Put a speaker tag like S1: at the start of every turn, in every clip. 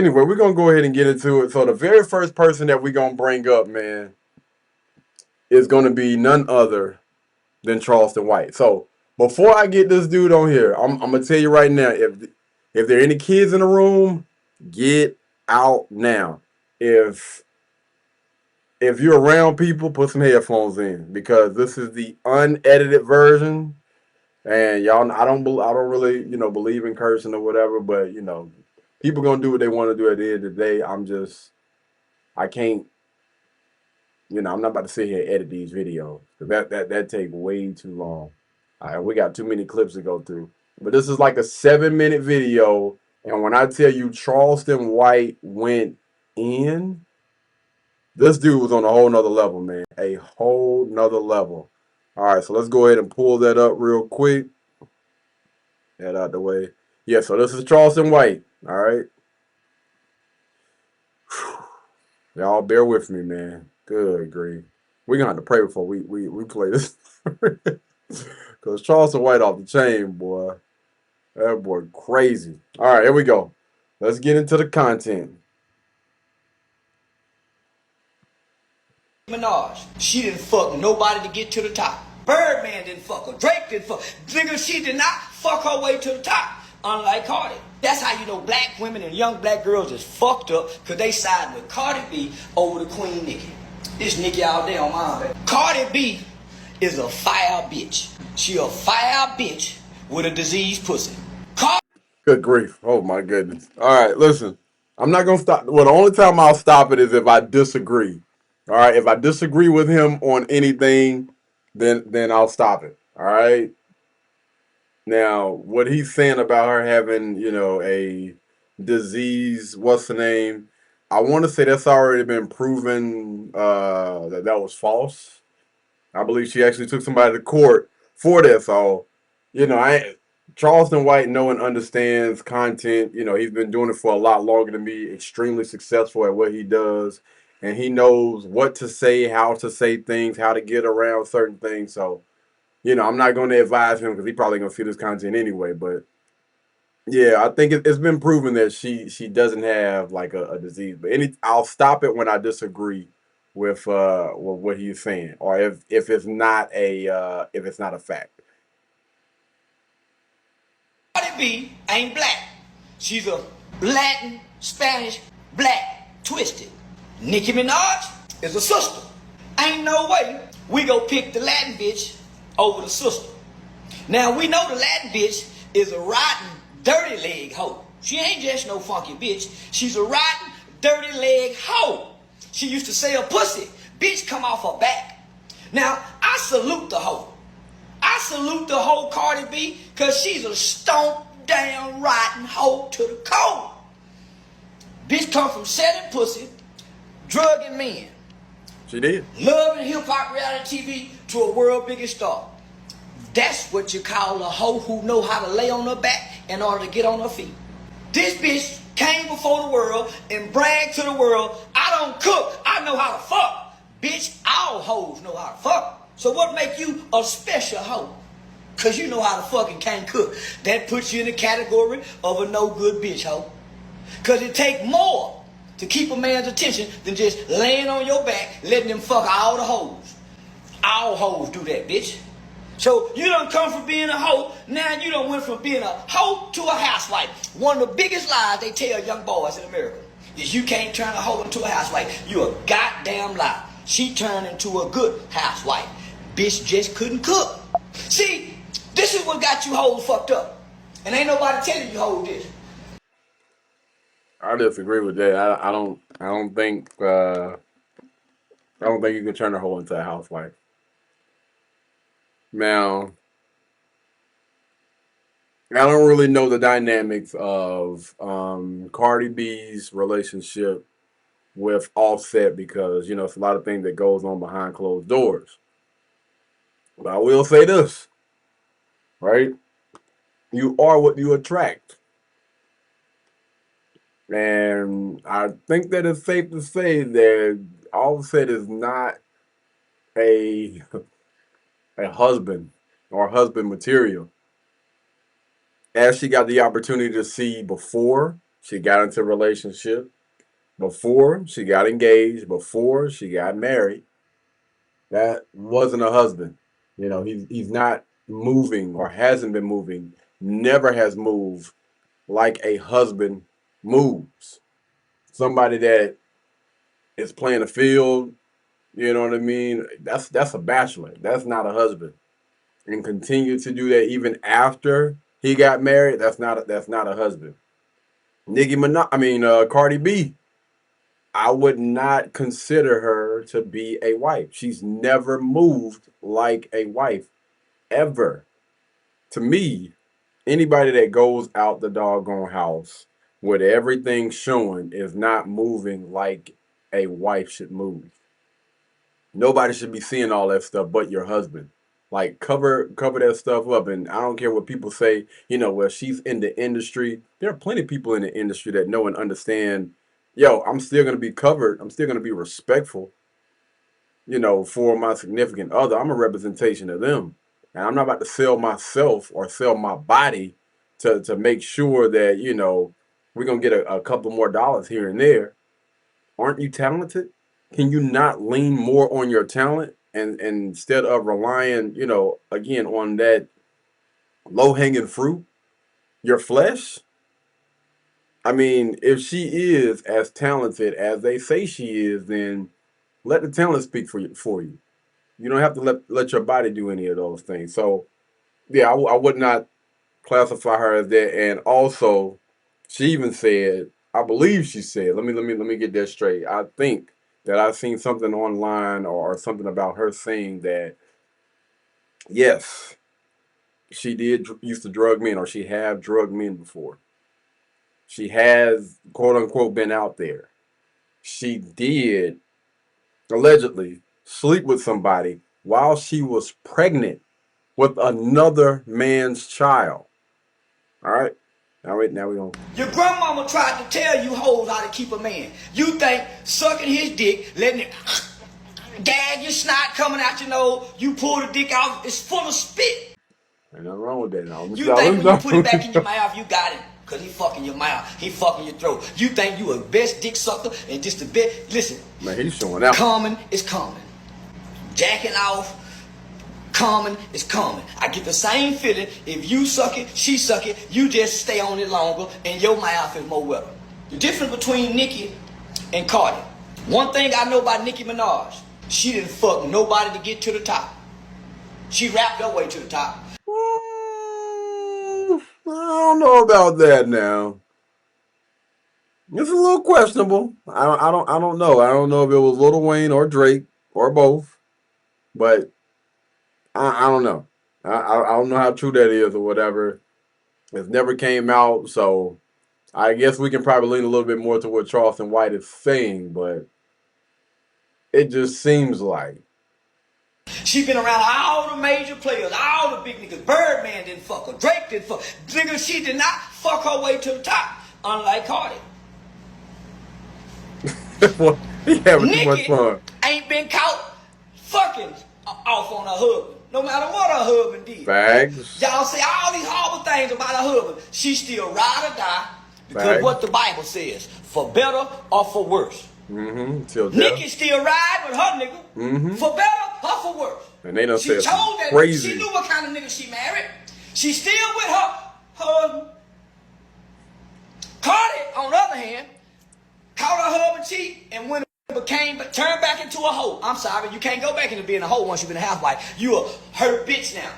S1: Anyway, we're gonna go ahead and get into it. So the very first person that we're gonna bring up, man, is gonna be none other than Charleston White. So before I get this dude on here, I'm gonna tell you right now, if there are any kids in the room, get out now. If if you're around people, put some headphones in because this is the unedited version. And y'all, I don't really, believe in cursing or whatever, but people gonna do what they want to do at the end of the day. I can't, I'm not about to sit here and edit these videos. That take way too long. All right, we got too many clips to go through. But this is like a 7-minute video, and when I tell you Charleston White went in, this dude was on a whole nother level, man. A whole nother level. All right, so let's go ahead and pull that up real quick. That out the way. Yeah, so this is Charleston White. All right. Y'all bear with me, man. Good grief. We're gonna have to pray before we play this. Cause Charleston White off the chain, boy. That boy crazy. All right, here we go. Let's get into the content.
S2: Minaj, she didn't fuck nobody to get to the top. Birdman didn't fuck her. Drake didn't fuck. Nigga, she did not fuck her way to the top. Unlike Cardi. That's how you know black women and young black girls is fucked up because they siding with Cardi B over the Queen Nicki. This Nicki out there on mine. Cardi B is a fire bitch. She a fire bitch with a diseased pussy.
S1: Good grief. Oh my goodness. All right, listen. I'm not gonna stop. Well, the only time I'll stop it is if I disagree. All right. If I disagree with him on anything, then I'll stop it. All right. Now, what he's saying about her having, a disease, what's the name? I want to say that's already been proven that was false. I believe she actually took somebody to court for this. So, I Charleston White know and understands content. He's been doing it for a lot longer than me. Extremely successful at what he does, and he knows what to say, how to say things, how to get around certain things. So, I'm not going to advise him because he probably going to see this content anyway. But yeah, I think it's been proven that she doesn't have like a disease. But I'll stop it when I disagree with what he's saying, or if it's not a fact.
S2: Cardi B ain't black. She's a Latin, Spanish, black, twisted. Nicki Minaj is a sister. Ain't no way we go pick the Latin bitch over the sister. Now we know the Latin bitch is a rotten, dirty leg hoe. She ain't just no funky bitch. She's a rotten, dirty leg hoe. She used to say a pussy, bitch come off her back. Now I salute the hoe. I salute the hoe Cardi B because she's a stomp down rotten hoe to the core. Bitch come from selling pussy, drugging men.
S1: She did.
S2: Loving hip hop reality TV to a world biggest star. That's what you call a hoe who know how to lay on her back in order to get on her feet. This bitch came before the world and bragged to the world, I don't cook, I know how to fuck. Bitch, all hoes know how to fuck. So what make you a special hoe? Cause you know how to fuck and can't cook. That puts you in the category of a no good bitch hoe. Cause it take more to keep a man's attention than just laying on your back, letting him fuck all the hoes. All hoes do that, bitch. So you done come from being a hoe, now you done went from being a hoe to a housewife. One of the biggest lies they tell young boys in America is you can't turn a hoe into a housewife. You a goddamn lie. She turned into a good housewife. Bitch just couldn't cook. See, this is what got you hoes fucked up. And ain't nobody telling you hoes this.
S1: I disagree with that. I don't think you can turn a hoe into a housewife. Now, I don't really know the dynamics of Cardi B's relationship with Offset because it's a lot of things that goes on behind closed doors. But I will say this, right? You are what you attract. And I think that it's safe to say that Offset is not a a husband or husband material. As she got the opportunity to see before, She got into a relationship before she got engaged, before she got married. That wasn't a husband. He's not moving or hasn't been moving, never has moved like a husband moves. Somebody that is playing the field, you know what I mean? That's a bachelor. That's not a husband. And continue to do that even after he got married. That's not a husband. Cardi B. I would not consider her to be a wife. She's never moved like a wife ever. To me, anybody that goes out the doggone house with everything showing is not moving like a wife should move. Nobody should be seeing all that stuff but your husband. Like cover that stuff up, and I don't care what people say. Well, she's in the industry. There are plenty of people in the industry that know and understand. Yo, I'm still gonna be covered. I'm still gonna be respectful. For my significant other, I'm a representation of them, and I'm not about to sell myself or sell my body to make sure that we're gonna get a couple more dollars here and there. Aren't you talented? Can you not lean more on your talent and instead of relying, again on that low hanging fruit, your flesh? I mean, if she is as talented as they say she is, then let the talent speak for you. You don't have to let your body do any of those things. So yeah, I would not classify her as that. And also, she even said, I believe she said, let me get that straight. I think that I've seen something online or something about her saying that yes, she did used to drug men, or she have drugged men before. She has quote unquote been out there. She did allegedly sleep with somebody while she was pregnant with another man's child. All right. Now we don't.
S2: Your grandmama tried to tell you hoes how to keep a man. You think sucking his dick, letting it gag your snot coming out your nose, you pull the dick out, it's full of spit.
S1: Ain't nothing wrong with that now.
S2: You think when you put it back in your mouth, you got it. Cause he fucking your mouth, he fucking your throat. You think you a best dick sucker and just the best. Listen,
S1: man, he's showing out.
S2: Common is common. Jacking off, common is common. I get the same feeling if you suck it, she suck it, you just stay on it longer and your mouth is more wetter. The difference between Nicki and Cardi. One thing I know about Nicki Minaj, she didn't fuck nobody to get to the top. She rapped her way to the top.
S1: I don't know about that now. It's a little questionable. I don't know. I don't know if it was Lil Wayne or Drake or both, but I don't know. I don't know how true that is or whatever. It's never came out, so I guess we can probably lean a little bit more to what Charleston White is saying, but it just seems like
S2: She been around all the major players, all the big niggas. Birdman didn't fuck her. Drake didn't fuck her. Nigga, she did not fuck her way to the top, unlike Cardi.
S1: well, he having too much
S2: Nicki
S1: fun.
S2: ain't been caught fucking off on her husband. No matter what her husband did.
S1: Facts.
S2: Y'all say all these horrible things about her husband. She still ride or die because
S1: Facts.
S2: what the Bible says. For better or for worse.
S1: Mm-hmm.
S2: Nicki still ride with her nigga.
S1: Mm-hmm.
S2: For better or for worse.
S1: And they done
S2: She
S1: said
S2: told that
S1: crazy.
S2: she knew what kind of nigga she married. She still with her husband. Cardi, on the other hand, caught her husband cheat and went turned back into a hoe. I'm sorry, you can't go back into being a hoe once you've been a housewife. You a hurt bitch now.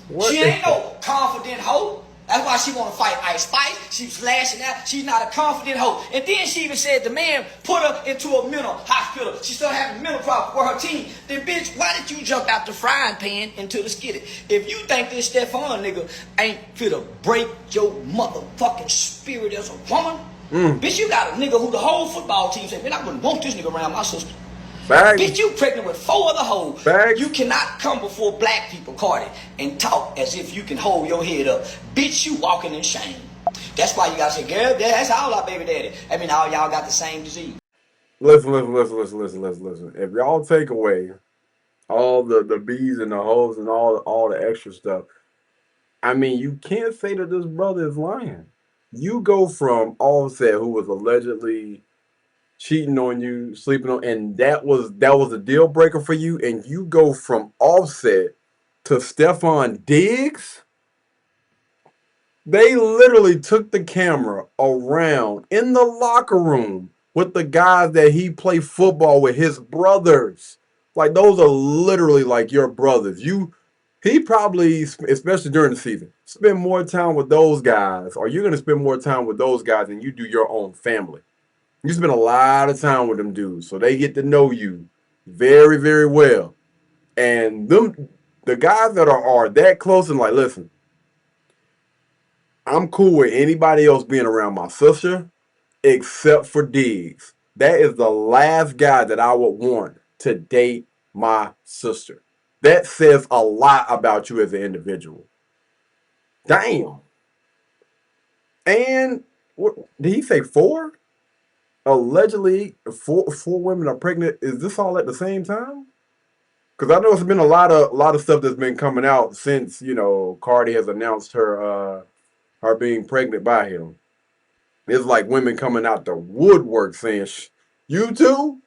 S1: What
S2: She ain't no confident hoe. That's why she want to fight Ice Spice. She's lashing out. She's not a confident hoe. And then she even said the man put her into a mental hospital. She started having mental problems with her team. Then, bitch, why did you jump out the frying pan into the skillet? If you think this Stefan nigga ain't finna break your motherfucking spirit as a woman, bitch, you got a nigga who the whole football team said, man, I wouldn't want this nigga around my sister.
S1: Facts.
S2: Bitch, you pregnant with 4 other hoes.
S1: Facts.
S2: You cannot come before black people, Cardi, and talk as if you can hold your head up. Bitch, you walking in shame. That's why you gotta say, girl, that's all our baby daddy. I mean, all y'all got the same disease.
S1: Listen. If y'all take away all the bees and the hoes and all the extra stuff, I mean, you can't say that this brother is lying. You go from Offset, who was allegedly cheating on you, sleeping on, and that was a deal breaker for you, and you go from Offset to Stephon Diggs. They literally took the camera around in the locker room with the guys that he played football with, his brothers. Like those are literally like your brothers. He probably, especially during the season, spend more time with those guys, or you're gonna spend more time with those guys than you do your own family. You spend a lot of time with them dudes, so they get to know you very, very well. And the guys that are that close and like, listen, I'm cool with anybody else being around my sister except for Diggs. That is the last guy that I would want to date my sister. That says a lot about you as an individual. Damn. And what did he say? Four? Allegedly, four women are pregnant. Is this all at the same time? Because I know it's been a lot of stuff that's been coming out since Cardi has announced her being pregnant by him. It's like women coming out the woodwork saying, "You too?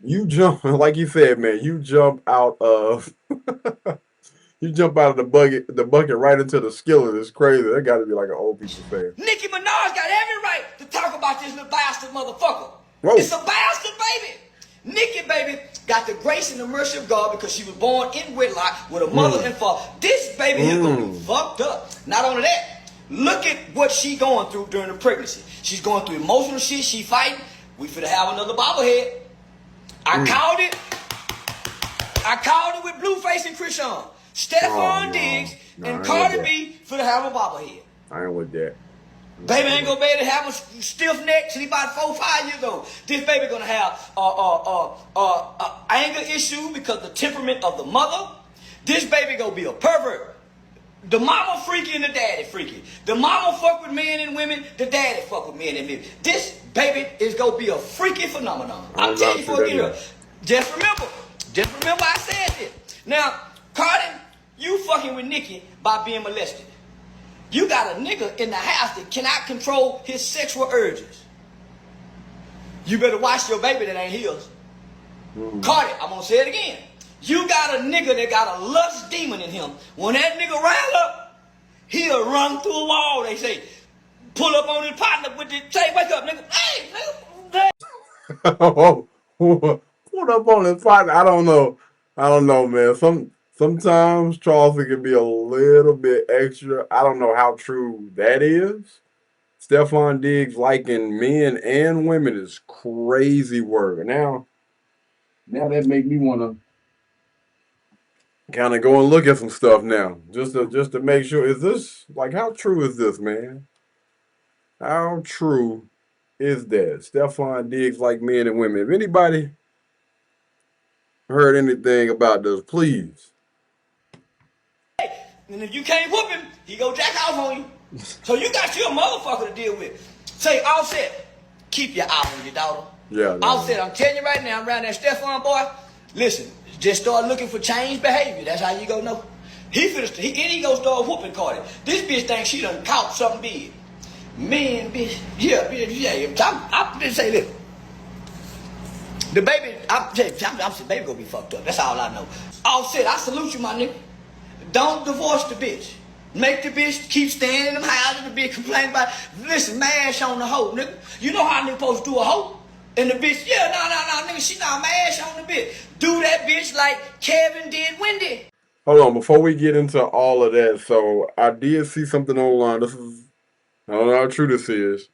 S1: You jump like you said, man. You jump out of the bucket right into the skillet. It's crazy. That got to be like an old people saying."
S2: Nicki Minaj got every right to talk about this little bastard motherfucker.
S1: Whoa.
S2: It's a bastard baby. Nicki, baby, got the grace and the mercy of God because she was born in wedlock with a mother and father. This baby here gonna be fucked up. Not only that, look at what she going through during the pregnancy. She's going through emotional shit. She fighting. We finna have another bobblehead. I called it. I called it with Blueface and Krishan. Stephon Diggs and Cardi B finna have a bobblehead.
S1: I ain't with that.
S2: Baby ain't gonna be able to have a stiff neck till he about 4 or 5 years old. This baby gonna have anger issue because the temperament of the mother. This baby gonna be a pervert. The mama freaky and the daddy freaky. The mama fuck with men and women. The daddy fuck with men and women. This baby is gonna be a freaky phenomenon. I'm telling you for a Just remember I said this. Now, Cardi, you fucking with Nicki by being molested. You got a nigga in the house that cannot control his sexual urges. You better watch your baby that ain't his. Cardi, I'm gonna say it again. You got a nigga that got a lust demon in him. When that nigga rile up, he'll run through a wall, they say. Pull up on his partner with the, say, wake up, nigga. Hey, nigga.
S1: Pulled up on his partner. I don't know, man. Sometimes Charleston can be a little bit extra. I don't know how true that is. Stephon Diggs liking men and women is crazy work. Now that make me want to kind of go and look at some stuff now, just to make sure. Is this like how true is this, man? How true is that? Stephon Diggs like men and women. If anybody heard anything about this, please.
S2: And if you can't whoop him, he go jack off on you. So you got your motherfucker to deal with. Say, Offset, keep your eye on your daughter.
S1: Yeah.
S2: Offset, I'm telling you right now, around that Stephon boy, listen, just start looking for changed behavior. That's how you go know. He gonna start whooping Cardi. This bitch thinks she done caught something big. Man, bitch, yeah. I'm just say, look. The baby, I'm saying, baby gonna be fucked up. That's all I know. Offset, I salute you, my nigga. Don't divorce the bitch. Make the bitch keep staying in them houses. The bitch complain about, listen, mash on the hoe, nigga. You know how nigga supposed to do a hoe? And the bitch, yeah, no, nigga, she not mash on the bitch. Do that bitch like Kevin did Wendy.
S1: Hold on, before we get into all of that, so I did see something online. I don't know how true this is,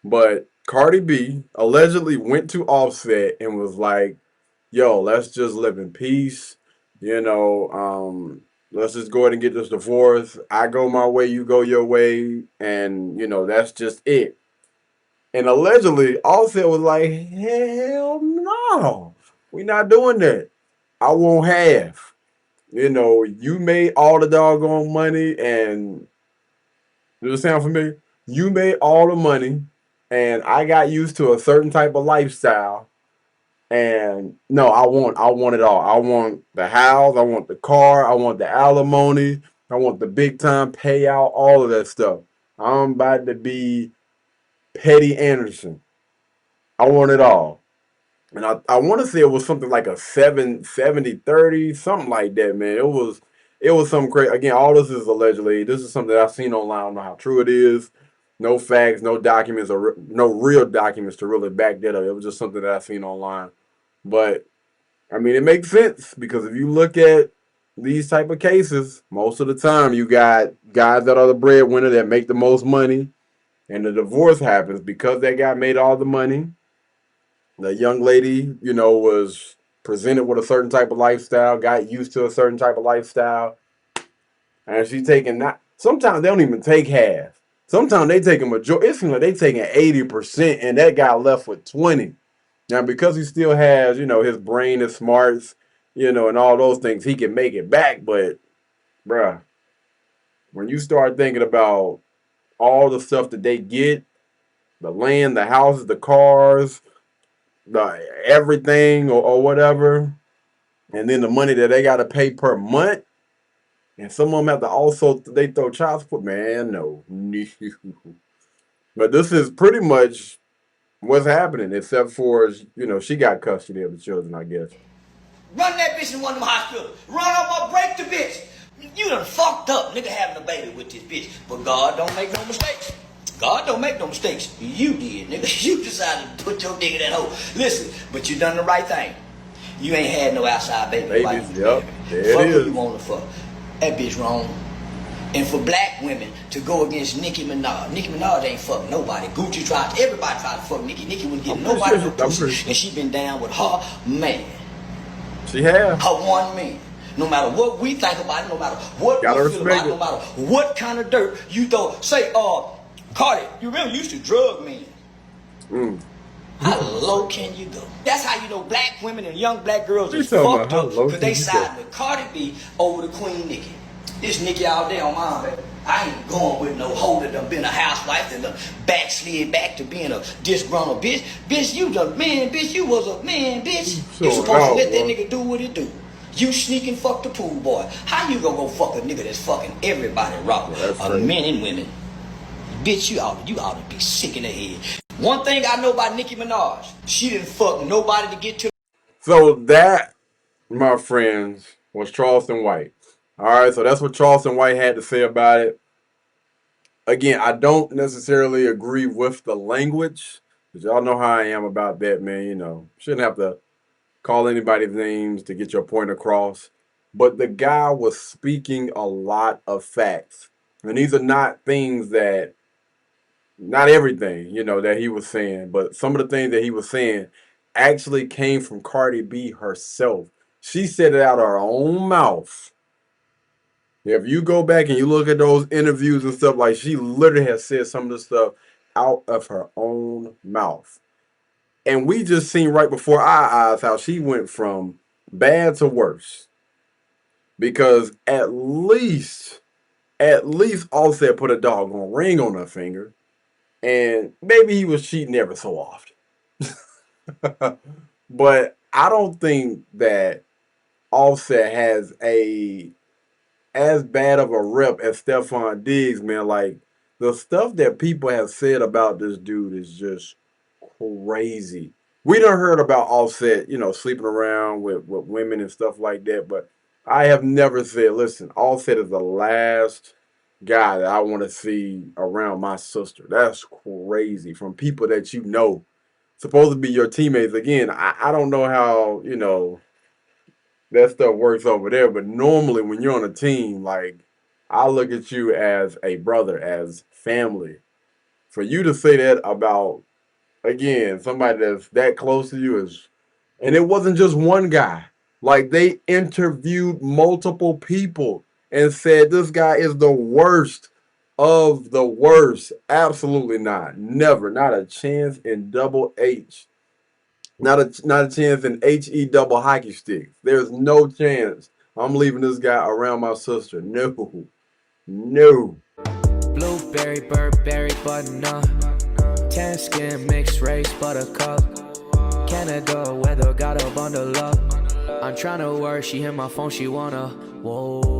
S1: but Cardi B allegedly went to Offset and was like, yo, let's just live in peace. Let's just go ahead and get this divorce. I go my way, you go your way, and that's just it. And allegedly, Offset was like, hell no, we not doing that. I won't have. You made all the doggone money, and does it sound familiar? You made all the money, and I got used to a certain type of lifestyle. And no, I want it all. I want the house, I want the car, I want the alimony, I want the big time payout, all of that stuff. I'm about to be Petty Anderson. I want it all. And I want to say it was something like a 70-30, something like that, man. It was something crazy. Again, all this is allegedly. This is something that I've seen online. I don't know how true it is. No facts, no documents, or no real documents to really back that up. It was just something that I've seen online. But I mean, it makes sense because if you look at these type of cases, most of the time you got guys that are the breadwinner that make the most money, and the divorce happens because that guy made all the money. The young lady, was presented with a certain type of lifestyle, got used to a certain type of lifestyle, and she's taking not. Sometimes they don't even take half. Sometimes they take a majority. It seems like they taking 80%, and that guy left with 20. Now, because he still has, his brain is smarts, and all those things, he can make it back. But, bruh, when you start thinking about all the stuff that they get, the land, the houses, the cars, the everything or whatever, and then the money that they got to pay per month, and some of them have to also, they throw child support, man, no. But this is pretty much what's happening, except for, she got custody of the children, I guess.
S2: Run that bitch in one of them hospitals. Run up or break the bitch. You done fucked up, nigga, having a baby with this bitch. But God don't make no mistakes. God don't make no mistakes. You did, nigga. You decided to put your dick in that hole. Listen, but you done the right thing. You ain't had no outside baby.
S1: Babies, yep. There
S2: Fuck
S1: it
S2: who
S1: is.
S2: you want to fuck. That bitch wrong. And for black women to go against Nicki Minaj ain't fuck nobody. Gucci tried, everybody tried to fuck Nicki. Nicki wouldn't give nobody no pussy. And she been down with her man.
S1: She have.
S2: Her one man. No matter what we think about it, no matter what
S1: Gotta
S2: we feel about
S1: respect
S2: it, no matter what kind of dirt you throw. Say, Cardi, you really used to drug men. How low can you go? That's how you know black women and young black girls is fucked up because they side with Cardi B over the Queen Nicki. This Nicki out there on mine, baby. I ain't going with no hoe that done been a housewife and done backslid back to being a disgruntled bitch. Bitch, you was a man, bitch. You supposed to let that nigga do what he do. You sneaking fuck the pool boy. How you gonna go fuck a nigga that's fucking everybody raw? Men and women. Bitch, you ought to be sick in the head. One thing I know about Nicki Minaj, she didn't fuck nobody to get to.
S1: So that, my friends, was Charleston White. All right, so that's what Charleston White had to say about it. Again, I don't necessarily agree with the language, because y'all know how I am about that, man. Shouldn't have to call anybody's names to get your point across. But the guy was speaking a lot of facts. And these are not things that, not everything, that he was saying, but some of the things that he was saying actually came from Cardi B herself. She said it out of her own mouth. If you go back and you look at those interviews and stuff, like she literally has said some of the stuff out of her own mouth. And we just seen right before our eyes how she went from bad to worse. Because at least Offset put a doggone ring on her finger. And maybe he was cheating ever so often. But I don't think that Offset has as bad of a rep as Stephon Diggs, man. Like, the stuff that people have said about this dude is just crazy. We done heard about Offset, sleeping around with women and stuff like that, but I have never said, listen, Offset is the last guy that I want to see around my sister. That's crazy. From people that supposed to be your teammates. Again, I don't know how, that stuff works over there, but normally when you're on a team, like, I look at you as a brother, as family. For you to say that about, again, somebody that's that close to you and it wasn't just one guy. Like, they interviewed multiple people and said this guy is the worst of the worst. Absolutely not. Never. Not a chance in double H. Not a chance in HE double hockey sticks. There's no chance I'm leaving this guy around my sister. No.
S3: Blueberry, Burberry, button-up. Tan skin, mixed race, buttercup. Canada weather, got a bundle up. I'm tryna work, she hit my phone, she wanna. Whoa.